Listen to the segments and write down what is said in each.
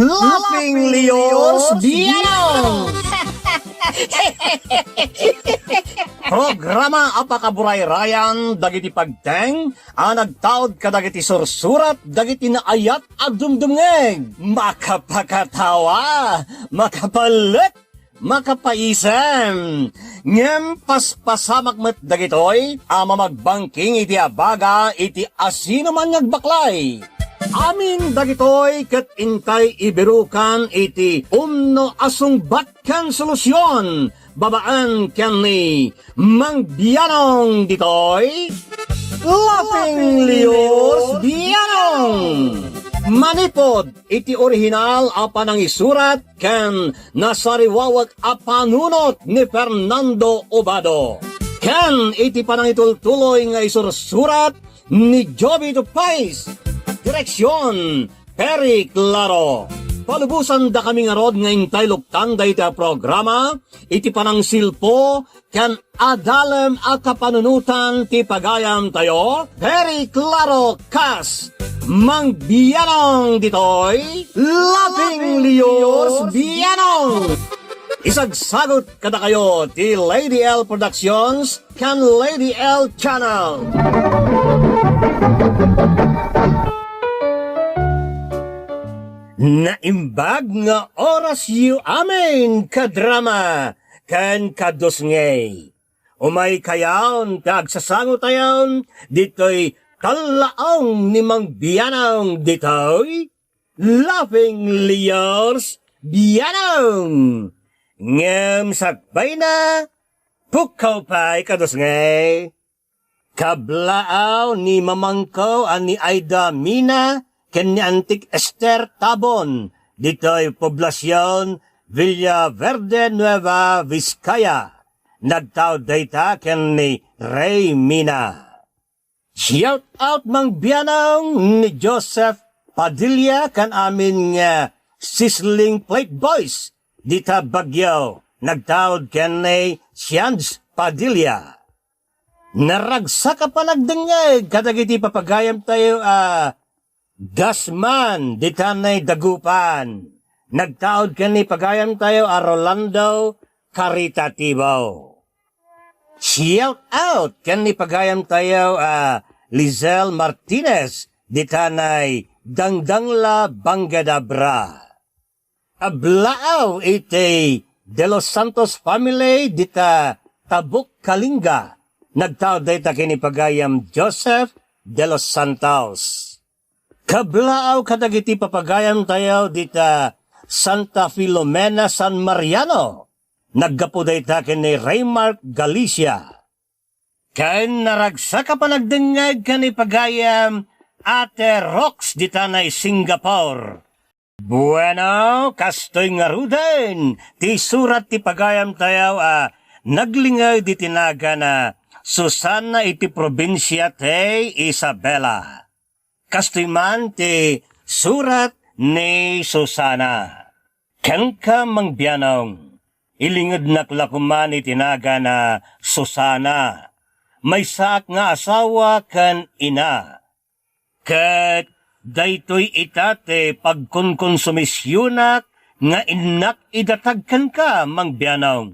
Laughing Leos Biano! Programa apakaburay rayan dagiti pagteng nagtaod kadagiti sursurat dagiti naayat at dumdumngeg makapakatawa makapalit makapaisem ngem paspasamak met dagitoy mamagbangking iti abaga iti asino man ngagbaklay. Amin dagitoy ket intay ibirukan iti umno asungbatkan solusyon babaan ken ni Mang Bianong ditoy Laughing Leos Bianong manipod iti orihinal apan ang isurat ken nasariwawag apanunot ni Fernando Obado ken iti panangitultuloy nga isursurat ni Joby Tupais. Direksyon, Perry Claro. Palubusan da kami nga rod nga intay luktan da iti programa, iti panang silpo, kan adalem a kapanunutan ti pagayam tayo, Perry Claro Kas, Mang Bianong ditoy, Laughing Leos Bianong. Isagsagot kada kayo ti Lady L Productions, kan Lady L Channel. Naimbag nga oras yu amin kadrama kan kadosngay. Umay kayaon tagsasango tayon ditoy talaong ni Mang Bianong ditoy Laughing Leos Bianong. Ngem sakbay na pukaw pa'y kadosngay. Kablaaw ni mamangko ani Aida Mina ken ni Antik Esther Tabon, dito'y poblasyon Villaverde Nueva Vizcaya. Nagtawd dayta ken ni Ray Mina. Shout out Mang Bianong ni Joseph Padilla kan amin nga Sizzling Plate Boys, dita Bagyo. Nagtawd ken ni Sians Padilla. Naragsa ka pa nagdengeg, kadagiti papagayam tayo Gasman, ditanay dagupan. Nagtaod ka ni pagayam tayo Rolando Caritativo. Shout out ka ni pagayam tayo Lizelle Martinez, ditanay Dangdangla Bangadabra. Ablaaw iti De Los Santos family, dita Tabuk Kalinga. Nagtaod dayta kini pagayam Joseph De Los Santos. Kablaaw kadagiti papagayam tayo dita Santa Filomena San Mariano. Naggapo dayta ni Raymark Galicia. Kain naragsa ka pa nagdengag kani pagayam Ate Rox dita na Singapore. Bueno, kastoy nga ruden. Ti surat ti pagayam tayo naglingay di tinaga na Susana iti probinsya te Isabela. Kastoy man ti surat ni Susana. Ken ka Mang Bianong, ilingid naklakuman itinaga na Susana. May saak nga asawa kan ina. Ket daytoy itate pagkonkonsumisyonak nga inak idatagkan ka Mang Bianong.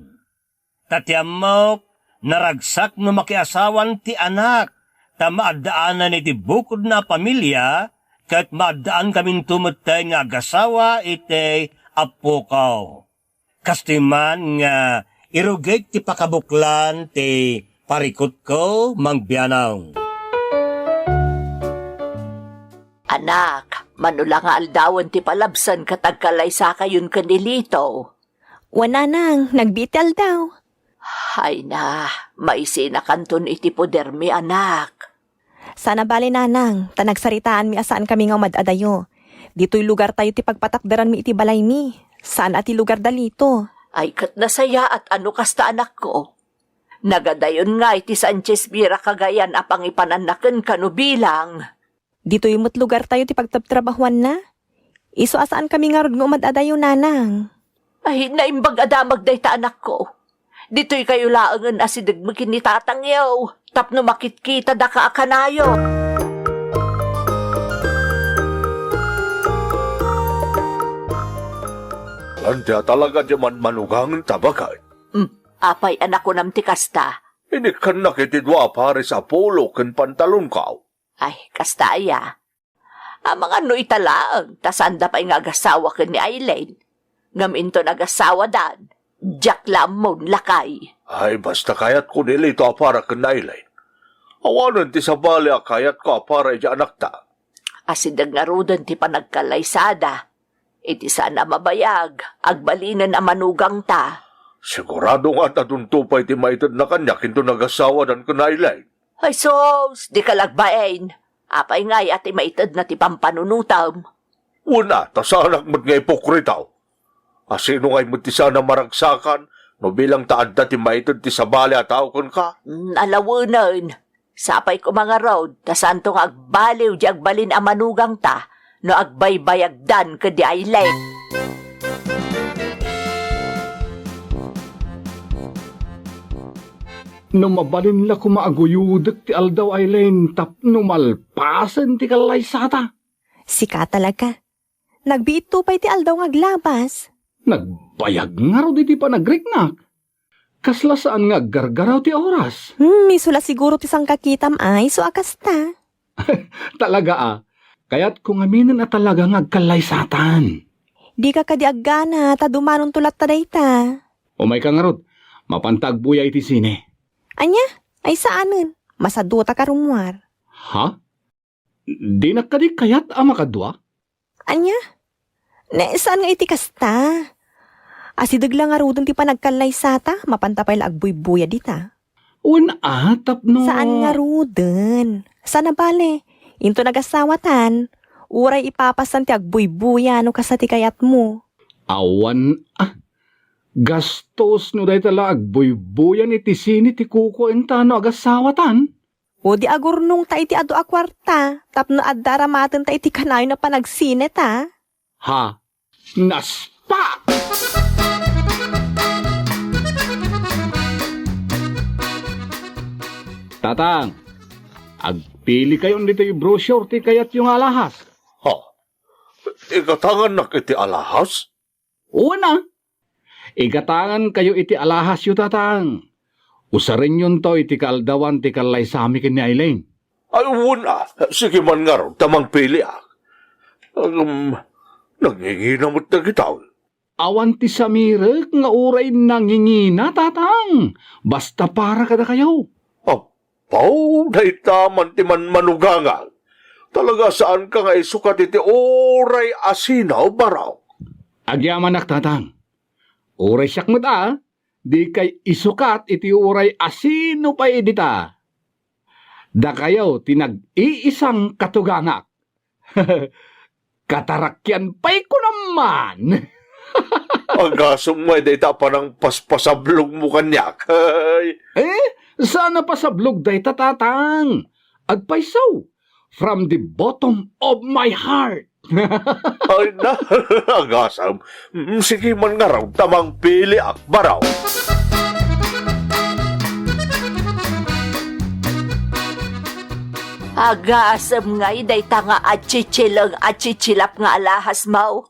Tatiamok naragsak no makiasawan ti anak. Ta maadaanan iti bukod na pamilya, kat maadaan kaming tumutay nga agasawa iti apukaw. Kastiman nga irugay ti pakabuklan ti parikot ko Mang Bianong. Anak, manula nga aldawan ti palabsan katagkalay sa kayon kanilito. Wananang, nagbital daw. Hay na, may sinakanton iti poder mi anak. Sana bali nanang, tanagsaritaan mi asaan kami nga madadayo. Dito'y lugar tayo ti pagpatakdaran mi iti balay mi. Saan ati lugar dalito? Ay kat nasaya at ano kasta anak ko. Nagadayon nga iti Sanchez Mira Cagayan apang ipananaken kano bilang. Dito'y mo't lugar tayo ti pagtabtrabahuan na. Iso asaan kami nga rod nga madadayo nanang. Ay naimbag adamag dayta anak ko. Dito'y kayo laangan asidagmagin ni tatang yaw. Tapno makitkita da ka akanayo. Awan tiya talaga di man manugang tabagay. Apay anak ko nam tikasta. Ini kan nakitidwa pare sa polo ken pantalon ka. Ay, kasta aya. Ang mga no italaang, tasanda pa nga agasawa ka ni Aileen. Ngaminto nagasawa dan, Jack Lamon lakay. Ay, basta kayat ko nilito para ken nailain. Awanan ti sa bali kayat ko para iti anak ta. Asidag nga rudan ti panagkalaysada. Iti sana mabayag, agbalinan ang manugang ta. Sigurado nga natuntupay ti maitid na kanya kinto nagasawa dan ken nailain. Ay sos, di ka lagbain. Apay nga'y ati maitid na ti pampanunutam. Una, ta sa anak mo't nga ipokritaw. Asino nga'y mo't ti sana maragsakan, no bilang taadda ti maitid ti sabali at kon ka. Alawunan. Sapay ko mga road, tasanto nga agbaliw di agbalin ang manugang ta, no agbaybayagdan ka di Aileen. No mabalin la kumaaguyudak ti aldaw Aileen tapno malpasan ti kalaysata. Sika talaga. Nagbiit tupay ti aldaw ngaglabas. Nagbayag nga raw di pa nagriknak. Kasla saan nga gargaraw ti oras. Misula siguro ti sang kakitam ay so akasta. Talaga Kaya't kung aminin na talaga nga kalaysatan. Di ka kadiaggana ta dumanon tulat ta dayta. O may kangarot, mapantagbuya iti sine. Anya? Ay saanen? Masaduta ka rumwar. Ha? Di na kadi kayat makadwa? Anya? Ne, saan nga iti kasta? Asidag lang nga rudon ti panagkalaysata, mapantapay la agbuy-buya dita. Tapno. Saan nga rudon? Sana bale? Into nagasawatan, uray ipapasan ti agbuy-buya no kasati kayat mo. Awan gastos no day tala agbuy-buyan iti sini ti kuko entano agasawatan. O di agurnong ta iti ado akwarta, tapno addaramaten ta iti kanayo na panagsine ta. Ha? Naspa! Tatang, agpili kayo dito yung brochure ti kayat yung alahas. Ha? Ikatangan na kiti alahas? Una, igatangan kayo iti alahas yu tatang. Usarin yun to iti kaldawan ti kalay sami kin ni Aileen. Ay, una. Sige man nga raw, tamang pili nanginginamot na gitaw. Awan ti samirek nga uray nangingina tatang. Basta para kada kayo. Apaw, dahi taman ti man manugangal. Talaga saan ka nga isukat iti oray asinaw baraw? Agyaman nak tatang. Uray siyak mo di kay isukat iti uray asino pa edita. Da kayo tinag-iisang katugangak. Katarakyan pa'y ko naman. Agasong mo, dayta pa ng paspasablog mo kanyak. Sana pa sa blog day tatang. Agpaisaw. From the bottom of my heart. Ay na, agasam. Sige man nga raw, tamang pili baraw. Agasam nga'y day ta nga achichilang achichilap nga alahas mau.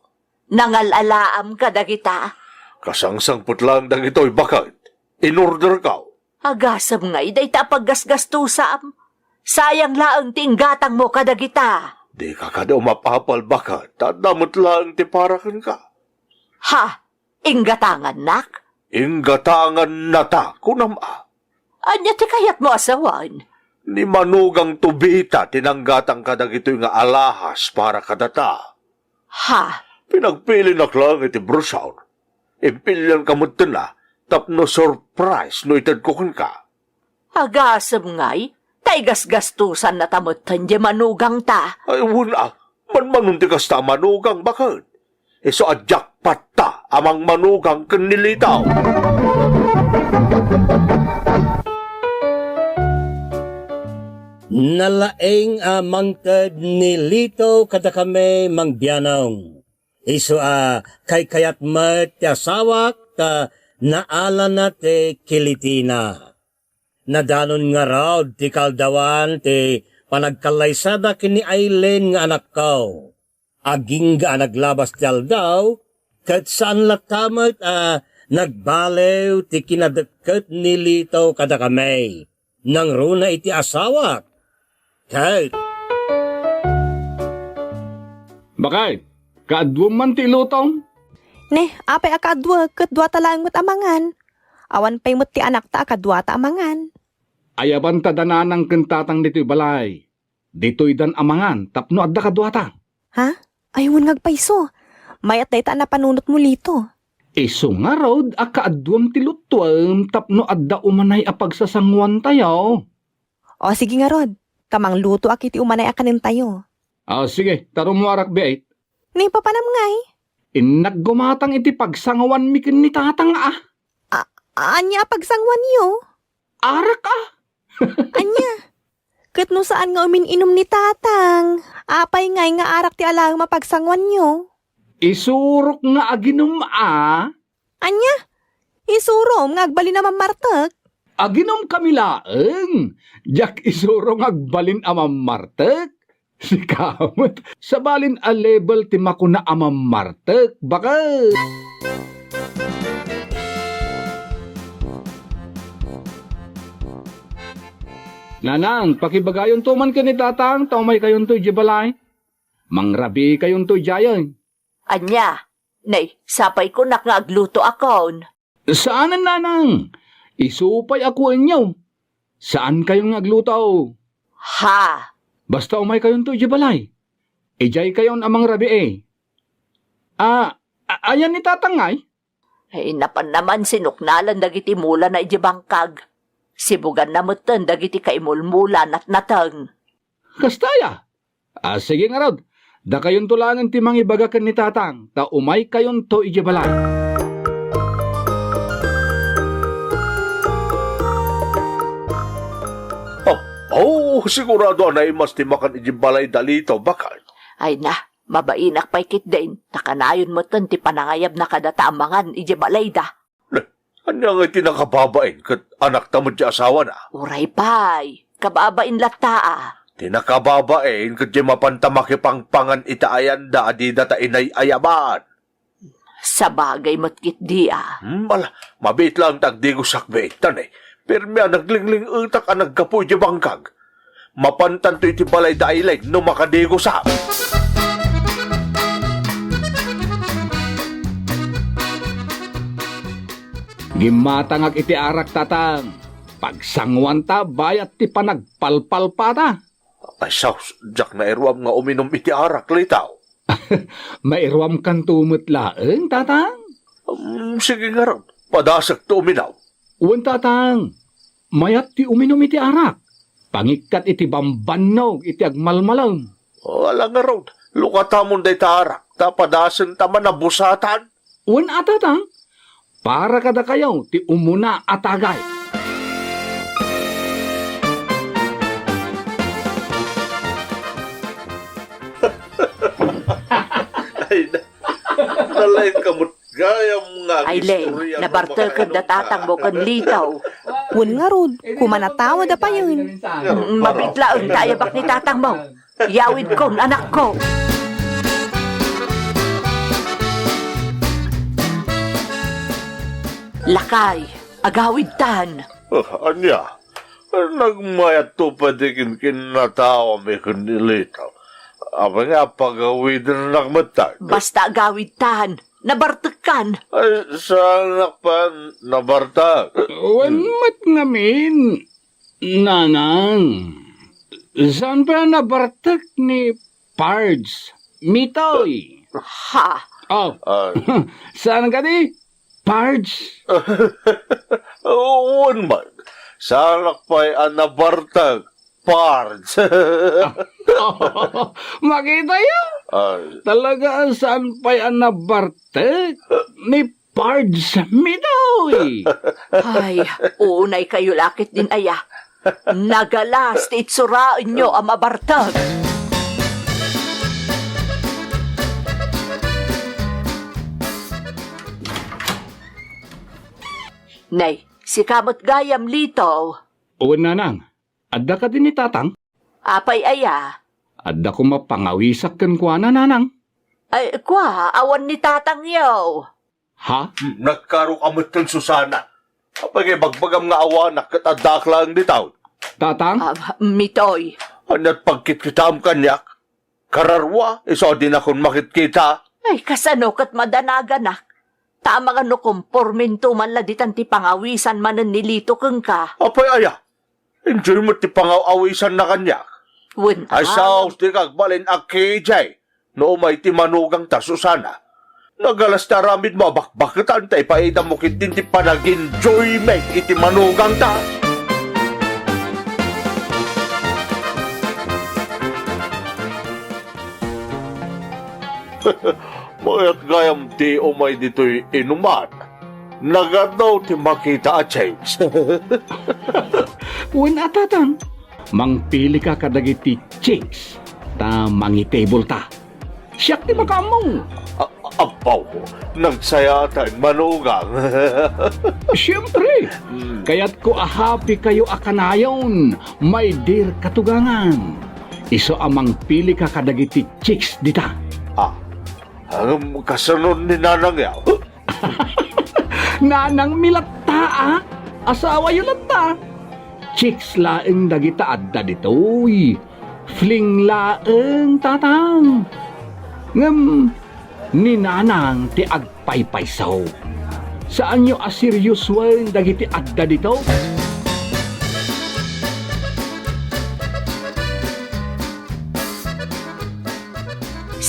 Nangalalaam ka dagita. Kasangsangput lang dang ito'y bakit. In-order ka. Agasam nga'y day ta paggasgastusam. Sayang laang tinggatang mo kadagita. Di ka kada umapapal bakit. Tadamot lang ti parakan ka. Ha? Inggatangan nak? Inggatangan na ta, kunama. Anya ti kayat mo asawan? Ni manugang tubita tinanggatang kadag ito'y nga alahas para kadata. Ha? Pinagpili na lang iti brusaw. Impilyan kamot na, tapno surprise no itad ko ka. Agasam nga'y, tay gasgastusan na tamutan di manugang ta. Ay, wala. Manmanunti kas ta manugang bakit? So adyak pata amang manugang kanilitaw. Nalaing mangkad ni Lito kada kami mangbianong. Iso kay kayat mat sawak ta naala na te kilitina. Nadanon nga raw ti kaldawan ti panagkalaysada kini Aileen nga anak ko. Aging nga naglabas ti aldaw, Kat saan latamat nagbalew ti kinadeket ni Lito kada kamay. Nang runa iti asawak. Kat Bakit? Kaadwam man ti lutong? Ne, apay akadwa, kadwa talang mo't amangan. Awan pa'y mo't ti anak ta akadwa ta amangan. Ayaban ta dananang kentatang dito'y balay. Dito'y dan amangan, tapno adda kadwata. Ha? Ayun ngagpaiso. Mayat day ta na panunot mo lito. Iso nga rod, akaadwam ti lutwam, tapno adda umanay apagsasangwan tayo. O sige nga Rod, kamang luto akiti umanay akanin tayo. Sige, taro mo arak beait. Ni papanam ngay. Naggumatang iti pagsangawan mi ken ni tatang Anya pagsangwan yo? Arak Anya? Kat no saan nga umininom ni tatang? Apay ngay nga arak ti alang mapagsangwan yo. Isurok nga aginom Anya? Isurom nga agbali naman martek. Aginom kami laeng. Jak isurong agbalin amamartek. Si kamot, sabalin a level ti makuna amamartek. Bakit? Nanang, pakibagayon tuman ka ni tatang, taumay kayon to jibalay. Mangrabi kayon to jayan. Anya, nay, sapay ko nga agluto akon. Saan ang nanang? Isupay ako inyo. Saan kayong nagluto? Ha? Basta umay kayon to jibalay. Ijay kayon amang rabi eh. Ayan ni tatangay? Ay, napan naman sinuknalan dagiti mula na ijibangkag. Sibugan na mutan dagiti kaimulmulan at natang. Kastaya. Sige nga rod. Da kayon tulangan ti mangibagakan ni tatang. Ta umay kayon to ijibalay. Sigurado na imas ti makan ijibalay dalito. Bakal? Ay na, mabainak pa'y kitdain. Nakanayon mo ti panangayab na kadatamangan ijibalay da. Anya nga tinakababain kat anak tamod di asawa na. Uray pa'y, kababain lataa. Tinakababain kat di mapantamakipangpangan itaayan da adida ta inay ayaban. Sa bagay mo't kitdi Mabit lang tagdigo sakbeitan eh. Pero miya naglingling utak ang nagkapoy di bangkag. Mapantan to iti balay da ileg no makadigo sa. Gimatangag iti arak tatang. Pagsangwan ta, bayat ti panagpalpal pa ta. Ay saus, jak na irwam nga uminom iti arak litaw. Mairwam kan tumot laeng, tatang. Sige nga raw, padasak to uminaw. Uwan tatang, mayat ti uminom iti arak. Pangikat iti bambanog, iti agmalmalang. Wala nga raw, lukatamon day ta arak, ta padasan taman na busatan. Uwan tatang, para kada kayaw ti umuna atagay. Ay, nalain kamot gayam nga. Ay lay, nabartel ka datatang mo kan litaw. Hun nga Rod, kumanatawa da pa yun. Mabiglaon kayabak ni tatang mo. Yawid kong anak ko. Lakay, agawid tan. Anya, nagmayat to padikin kinatawa may kunilitaw. Aba nga pagawid na nagmatag. Basta agawid tan. Nabartekan. Ay, saan pa nabartag? Uwan mat ngamin, nanang. Saan pa nabartak ni Pards? Mitoy. Ha? Oh, Ay, saan ka di? Pards. uwan man. Saan pa'y nabartag? Pards. Makita yun. Ay, Talaga saan pa'y nabartak ni Pards Mitoy. Ay, unay kayo lakit din aya. Nagalas ti itsurain nyo ang mabartag. Nay, si kamot gayam lito. Uwan nanang, adda ka din ni tatang? Apay aya. Adda ko mapangawisak kan kwa na nanang. Ay, awan ni tatang yaw. Ha? Nagkaro kamot ng Susana. Kapag bagbagam nga awa, nakatadak lang di taon. Tatang? Mitoy. Anat pagkit-kita am kanyak. Kararwa, iso din akong makit-kita. Ay, kasano kat madanaganak. Tama nga no komporminto man la ditan ti pangawisan manen nilito keng ka. Apay aya, enjoy mo ti pangaw-awisan na kanyak. Wen Ay saos di kagbalin a KJ. No may ti manugang ta Susana. Nagalas ta ramid mo bakbakitan tay paida mo kit din ti panag-enjoy me iti manugang ta. Mayat gayam ti umay dito'y inuman. Nagadaw ti makita a change. Uwan tatang. Mangpili ka kadagiti chicks. Ta mangitable ta. Siyak ti makamong. Apaw mo, nagsaya tayo manugang. Siyempre. Kaya't ko ahapi kayo akanayon. May dear katugangan. Iso amang pili ka kadagiti chicks dita. Ang kasunod ni Nanang yaw. Nanang milatta asawa yun latta. Chicks laeng dagita adda ditoy. Fling laeng tatang. Ngem, ni Nanang ti agpaypaysaw. Saan nyo aserious wen dagiti adda dito?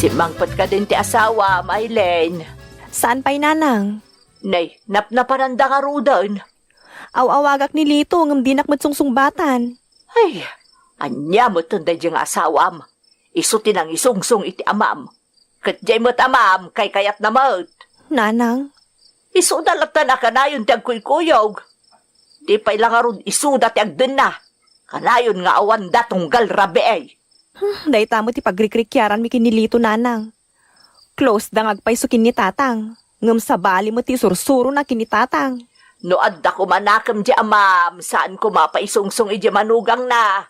Si mangpot ka din ti asawa, Mylene. Saan pa'y nanang? Nay, napnaparanda nga rudan. Aw-awagak ni Lito ngam dinak matsungsungbatan. Ay, anya mo tunday diyang asawam. Iso tinang isungsong iti amam. Katjay mo't amam, kay kayat na mo't. Nanang, Iso dalata na kanayon ti agkuykuyog. Di pa'y lang arun iso dati agdun na. Kanayon nga awan datunggal rabi ay. day tamo ti pagrikrikyaran mi kinilito nanang. Close dang agpaysukin ni tatang. Ngam sa bali mo ti sursuro na kinitatang. No adda ko manakam di amam, saan ko mapaisungsong iji manugang na.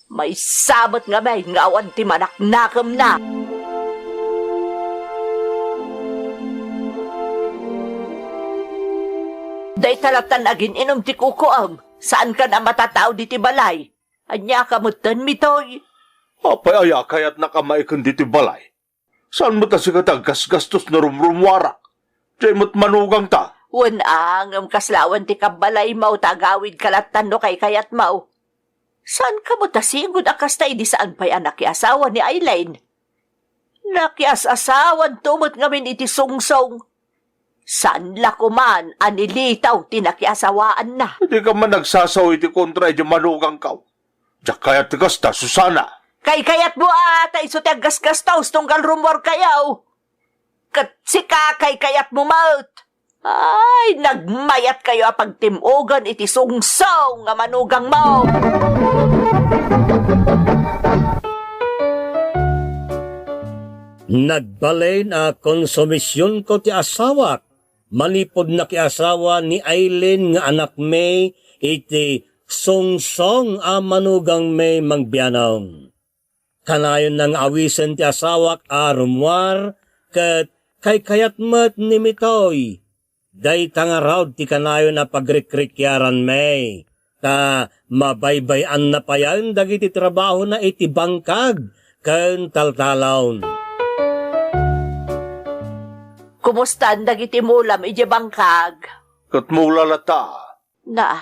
May sabot nga may ngawan ti manaknakam na. Day talatan agin inom ti kukuam, saan ka na matatao di ti balay? Anya ka mutan mitoy. Apay aya kaya't nakamaikan diti balay. Saan mo ta si gastos na rumrumwarak? Diyan mo't manugang ta. Wan ang kaslawan ti kabalay mau tagawid kalatan no kay kayat mau. Saan ka mo tasigod akas tayo di saan pa'y anak asawa ni Aileen? Nakias-asawan tumot ngamin iti sungsong. Saan lakuman anilitaw tinakiasawaan na? Hindi ka man nagsasaw iti kontra iti manugang kaw. Diyak kaya't tigas ta, Susana. Kay kayat mo ata iso ti aggasgastaw tunggal rumor kayaw. Kat si kakay kayat mo maut. Ay, nagmayat kayo apag timugan iti sungsong nga manugang mo. Nagbalay na konsumisyon ko ti asawak. Manipod na ki asawa ni Aileen nga anak may iti sungsong a manugang may mangbianaw. Kanayon nang awisen ti asawak a rumwar ket kay kayat met ni mitoy. Day tangaraw ti kanayon na pagrikrikyaran may. Ta mabaybayan na payan dagiti trabaho na iti bangkag ken taltalawon. Kumusta ang dagiti mulam iti bangkag? Kat mula lata. Na,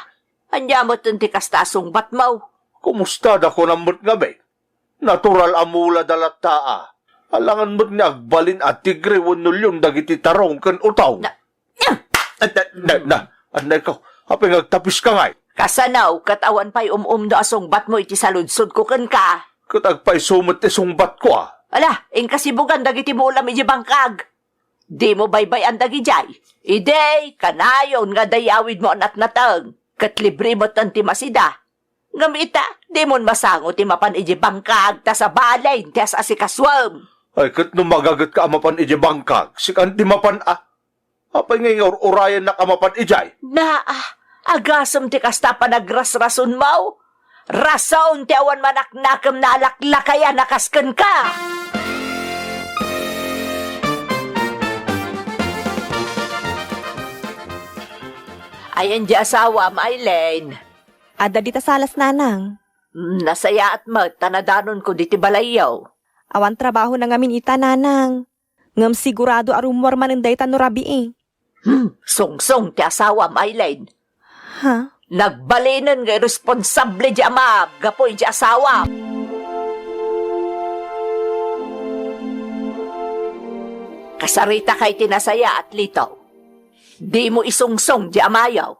anya mo ti kastasong batmaw. Kumusta da ko namot nga be? Natural amula dalata. Alangan mo't ni agbalin at tigre wanulyon dagiti tarong ken utaw. Anay ko, haping agtapis ka ngay. Kasanaw, katawan pa'y do asong bat mo iti saludsod ko ken ka. Kat agpay sumot ti sungbat ko Ala, kasibugan dagiti mulam iti bangkag. Di mo baybay ang dagijay. Idey, kanayon nga dayawid mo anat natang. Kat libre mo tanti masida. Ngamita, di mo masango ti mapan iji bangkag ta sa balay ti as asikaswam. Ay, kat nung magagat ka amapan iji bangkag, sikan ti mapan Apay ngayon urayan na kamapan ijay. Na, agasam ti kasta pa nagrasrason mo. Rason ti awan manaknakam na alaklakaya nakaskan ka. Ayan di asawa, Mailen. Adda dita salas nanang. Nasaya at tanadanon ko diti balayaw. Awan trabaho na ngamin ita nanang. Ngam sigurado arumwar man ang dayta no rabi eh. Song-song ti asawa, Mailen. Ha? Nagbalinan nga responsable di ama, gapoy di asawa. Kasarita kay tinasaya at litaw. Di mo isungsong di amayaw.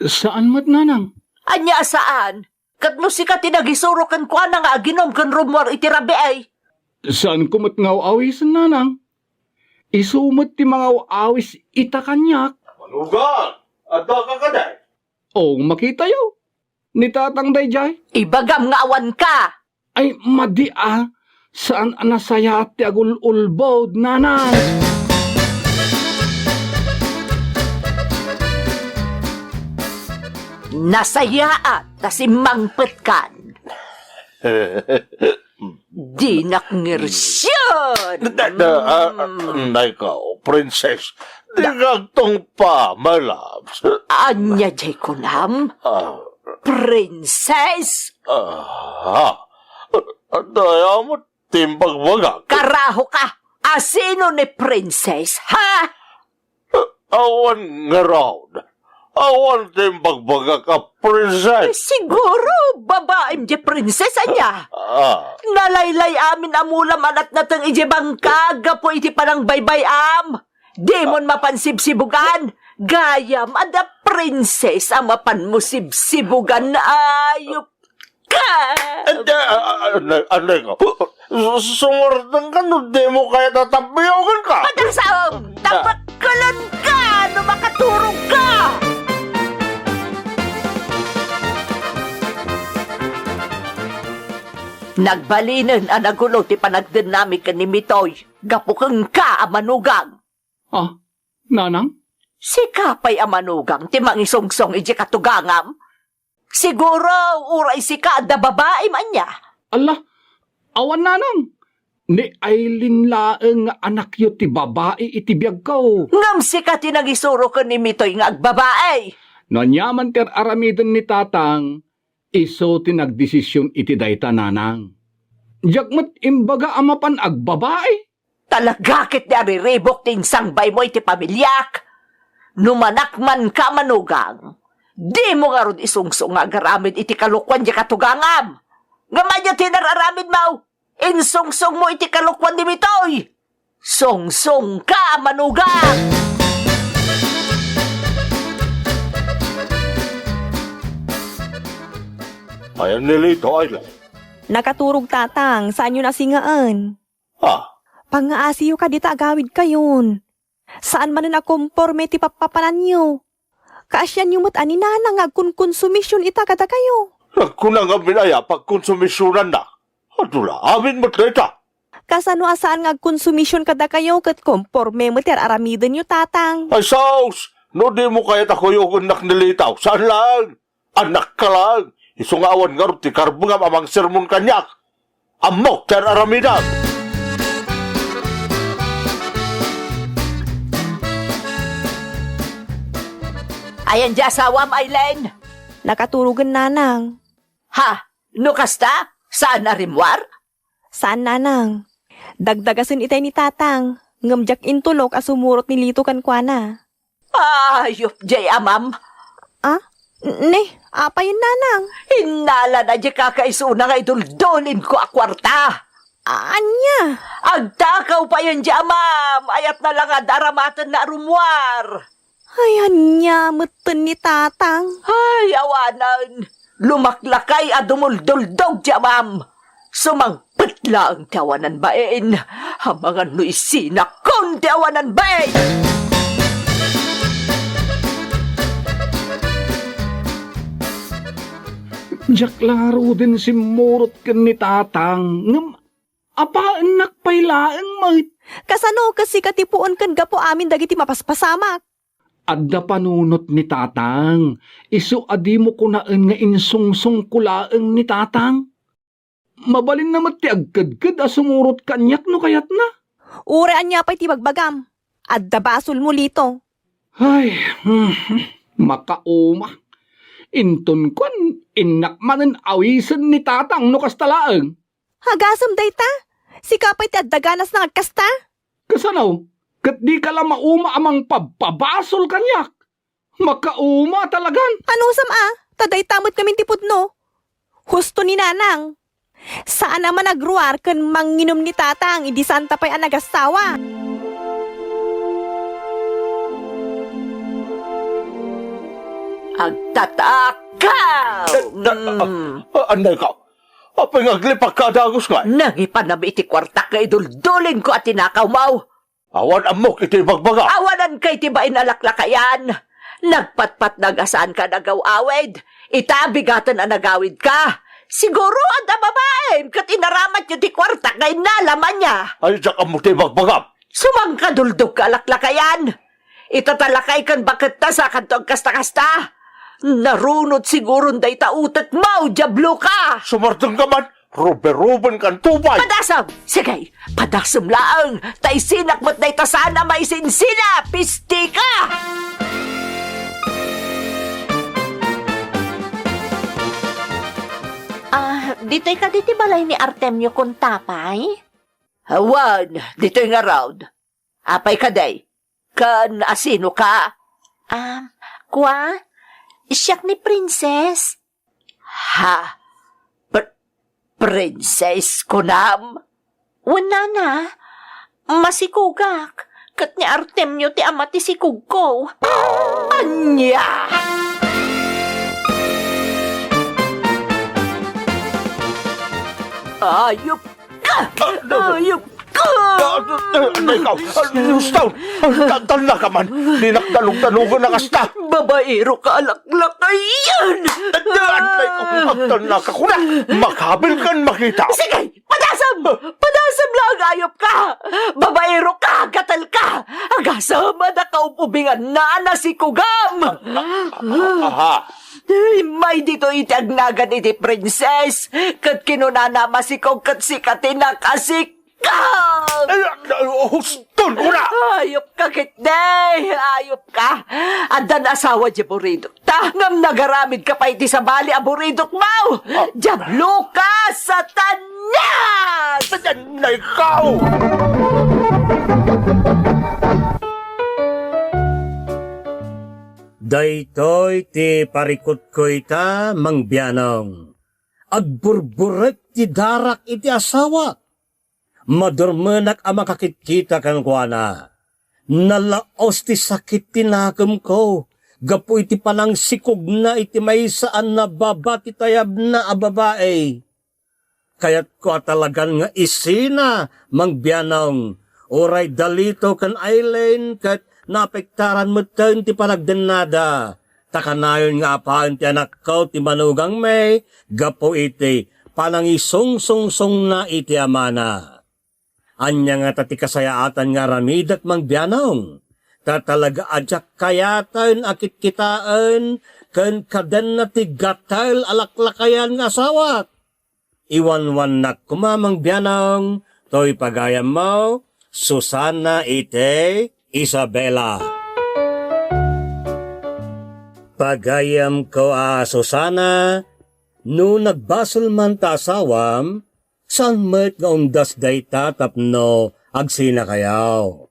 Saan mat nanang? Anya saan? Katno si ka tinagisuro kan kwa na nga aginom kan rumor itirabi ay. Saan ko mat ngaw awis nanang? Isumot ti mga awis ita kanyak. Manugang! Adda ka ka day? O makita yo. Ni tatang dayjay. Ibagam nga awan ka. Ay madi saan anasaya ti agul-ulbod nanang? Nasayaan tasimangpet kan. Di nakngirsyon. Nay ka, princess. Di kagtong pa, my loves. Anya jay kunam? Princess? Daya mo, timbag wagag. Karaho ka. Asino ni princess, ha? Awan nga round. Awan timbag wagag ka, princess. Siguro, babaim di princess anya. Nalaylay amin amulam anat natang ije bangkag, gapo iti parang baybay-am. Di mon mapansibsibugan. Gayam, ada princess ang mapanmusibsibugan na ayop ka. Anay ka, sumardang ka, no, di mo kaya tatabiyogan ka. Padagsam, tabakalan ka, no makaturog ka. Nagbalinan ang nagulo ti panagdinamik ni Mitoy. Gapukang ka amanugang. Nanang? Si kapay amanugang ti mangisungsong iji katugangam. Siguro uray si ka da babae man niya. Allah, awan nanang. Ni Aileen laeng nga anak yo ti babae iti biyag ko. Ngam si ka ti nagisuro ka ni Mitoy nga agbabae. Nanyaman ter aramiden ni tatang, iso ti nagdesisyon iti dayta nanang. Jagmat imbaga amapan agbabae. Talaga kit di ariribok ting sangbay mo iti pamilyak. Numanak man ka manugang. Di mo nga ron isungsong nga agaramid iti kalukwan di katugangam. Nga madya tinararamid mo. Insungsong mo iti kalukwan di Mitoy. Songsong ka manugang. Ayan nilito, Ayla. Nakaturog tatang, saan yun nasingaan? Pangaasiyo ka dita agawid kayon. Saan man na komporme ti papapanan nyo? Kaasyan yung ani nanang agkunkonsumisyon ita kada kayo. Nagkunang ang binaya pagkonsumisyonan na. Adula, amin mo't leta. Kasano asaan agkonsumisyon kada kayo kat komporme mo ter aramiden nyo tatang. Ay, saus! No, di mo kaya takuyokon naknilitaw. Saan lang? Anak ka lang. Isungawan nga rin ti karbungam amang sermon kanyak. Amok, ter aramidan. Ayan di asawa, Mailen. Nakaturugan nanang. Ha? Nukasta? Saan na rimwar? Saan nanang? Dagdagasin itay ni tatang. Ngamjak intulok asumurot ni Lito kan kuana. Ayop, jay amam. Ne, apa yun nanang? Hinala na di kakaisuna nga iduldolin ko a kwarta. Anya? Agtakaw pa yun di amam. Ayat na lang daramatan na rumwar. Ay, anya, meten ni tatang. Ay, awanan. Lumaklakay a dumulduldog di amam. Sumangpit lang ti awanan bain. Hamangan no isina kung ti awanan bain. Jak laro din si murot ken ni tatang. Ngam, apaan nakpailaeng mait. Kasano kasi katipuon kan gapo amin dagiti mapaspasamak. Adda panunot ni tatang. Isu adi mo kunaan nga insungsong kulaeng ni tatang. Mabalin naman ti agkadkad a sumurot kanyak no kayat na. Urean niya pa'y ti bagbagam. Adda basol mo Lito. Ay, makauma. Inton kon, inak manen awisan ni tatang no kastalaang. Hagasam dayta. Si kapay ti adaganas na agkasta. Kasanaw, kat di ka lang mauma amang pabasol kanyak. Makauma talagan. Ano sam taday tamot kami tipudno. Husto ni nanang. Saan naman nagruar kan manginom ni tatang idi santa pa'y anagasawa. Agtatakaw! Anday ka? Apay ngaglipak ka dagos nga. Nangipanami iti kwarta kay duldulin ko at tinakaw mo. Awan amok iti bagbaga. Awanan kay tibain alaklakayan. Nagpatpat nagasaan ka nagaw-awid. Itabigatan na nagawid ka. Siguro ang babae kat inaramat yung ti kwarta kay nalaman niya. Ay, diyak amok iti bagbaga. Sumangkaduldog ka alaklakayan. Itatalakay kan bakit ta sa kantong kasta-kasta. Narunod siguro day tautat mau, jablo ka. Sumartang ka man, rube-ruben kan tubay. Padasam! Sige, padasam laang. Tay sinak mo't day tasana may sinsina. Pisti ka! Dito'y ka balay ni Artemio kung tapay? Hawan, dito'y nga round. Apay ka day. Kan asino ka? Kwa? Siyak ni Princess. Ha? Princess kunam? Wala na. Masikugak. Kat ni Artemio ti amati sikug ko. Anya! Ayop ka! Ayop ka! Anday ka, Gustav, tanda ka man. Dinakdalog-dalugan na kasta. Babaero ka alaklakayan! Anday ka, tanda ka kuna. Makabil kan makita. Sige! Padasam! Padasam lang, ayop ka! Babaero ka! Gatal ka! Agasama na kaupubingan na si Kugam! Aha. May dito itagnagan iti princess! Kat kinunana masikog kat sikatin na kasikag! Huston ko na! Ayop ka, kitday! Ayop ka! Andan asawa di buridok ta! Ngam nagaramid ka pa iti sa bali a buridok mo! Jablo ka sa tanas! Na ikaw! Daytoy ti parikot ko ita, mangbianong. Agburburek ti darak iti asawa. Madurmenak ang makakitkita kan kuana. Nalaos ti sakit tinakam ko. Gapu iti panang sikog na iti may saan na baba ti tayab na ababae. Kaya't ko talagan nga isina, mangbianong. Oray dalito kan island kat napektaran mo ti panagdenada. Takanayon nga apaan ti anak ko ti manugang may, gapo iti panangisong-song na iti amana. Anya nga tati kasayaatan nga ramidat mangbianong. Tatalaga adyak kayatan akit kitaan, ken kaden na ti gatail alaklakayan nga asawat. Iwan-wan na kumamang bianong, to'y pagayam mo, Susana ite, Isabela. Pagayam ko Susana, no nagbasol man ta asawam, saan met nga undas day tatapno agsina kayaw.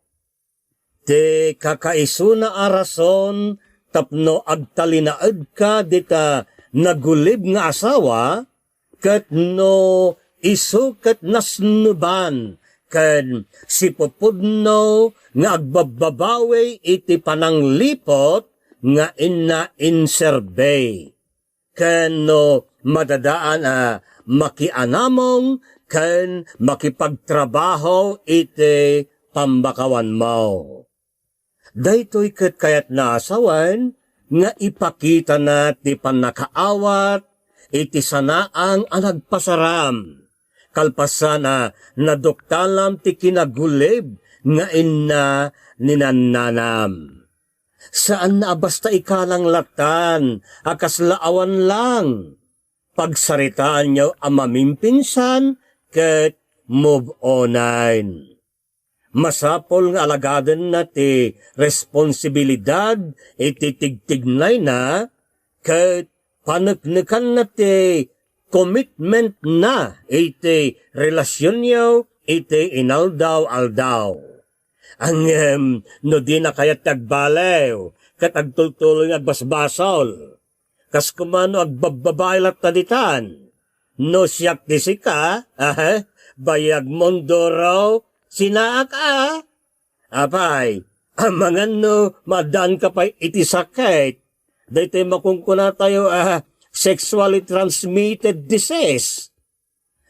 Te kakaiso na arason, tapno agtalinaad ka dita nagulib nga asawa, kat no iso kat nasnuban, kat si pupudno nga agbababawi iti pananglipot nga inserbay. Ken no madadaan makianamong ken makipagtrabaho iti pambakawan mo. Daytoy ket kayat na asawan nga ipakita na ti panakaawat iti sanaang anagpasaram. Kalpasana naduktalam ti kinagulib nga inna ninannanam. Saan na basta ikalang latan, akaslaawan lang. Pagsaritaan nyo ang mamimpinsan, ket move onan. masapol nga alagadan na ti responsibilidad iti tigtignay na ket paneknekan na ti commitment na iti relasyon niyo iti inaldaw-aldaw. Ang no di na kayat tagbalew ket agtultuloy nga agbasbasol. Kas kumano agbababae lat taditan. No siyak di sika, bayag mondo raw, sinaak Apay, amangan no, madan ka pa iti sakit. Dahil makungkuna tayo, sexually transmitted disease.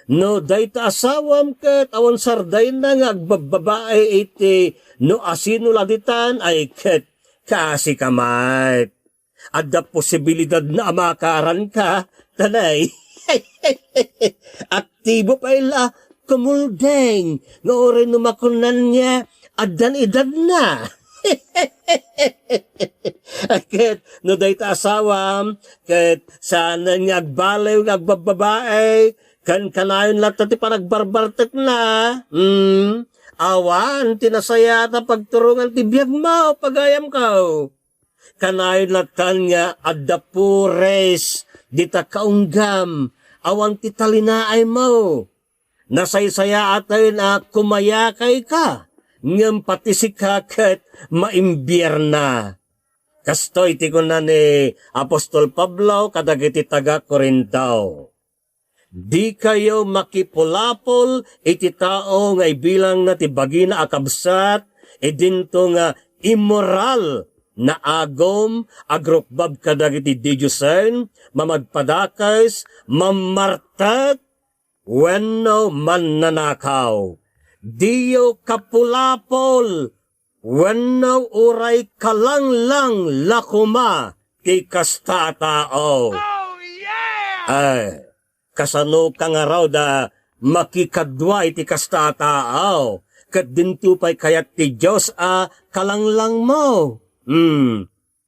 No, dahil asawam ket awan sarday na nga agbababae iti no asino laditan ay ket kasi kamat. Adda posibilidad na amakaran ka, tanay. Aktibo pa ila, kumuldeng, nga orin numakunan niya, addan edad na. Ket, no day ta asawam, ket sana niya agbalew, agbababae, kan kanayon lang tati panagbarbartek na. Awan, tinasaya na pagturungan ti biyag mo, pagayam ka. Kanayon lang kanya, adda pures, dita kaunggam, awan ti talinaay mo. Nasaysaya atay na kumayakay ka, ngam pati si kaket maimbierna. Kastoy ti ko na ni Apostol Pablo kadagiti taga Korintao. Di kayo makipulapol iti tao nga bilang na ti bagina akabsat, edinto nga immoral na agom, agrokbab kadagiti didyusen, mamagpadakas, mamartak, wenno mannanakaw. Diyo kapulapol, wenno uray kalanglang lakuma, ti kastatao. Oh, yeah! Kasano ka nga raw da makikadwa iti kastatao, kat dinto pa'y kayat ti Diyos kalanglang mo.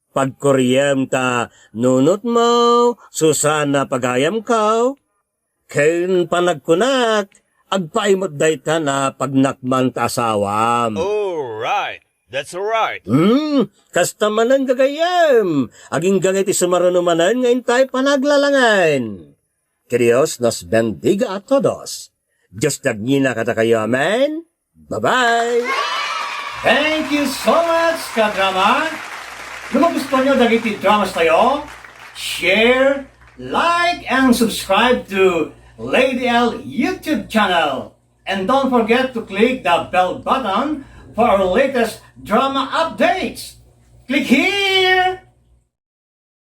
Pagkuryam ta nunot mo, susana pagayam ka, ken panagkunak, agpaimot dayta na pagnakman ta asawam. Alright, that's alright. Kasta man ang gagayam, aging gangit isumarunumanan ngayon tayo panaglalangan. Que Dios nos bendiga a todos. Diyos dagnina kata kayo, amen? Bye-bye! Thank you so much, ka-drama! Kung gusto nyo dagiti dramas tayo, share, like, and subscribe to Lady L YouTube channel. And don't forget to click the bell button for our latest drama updates. Click here!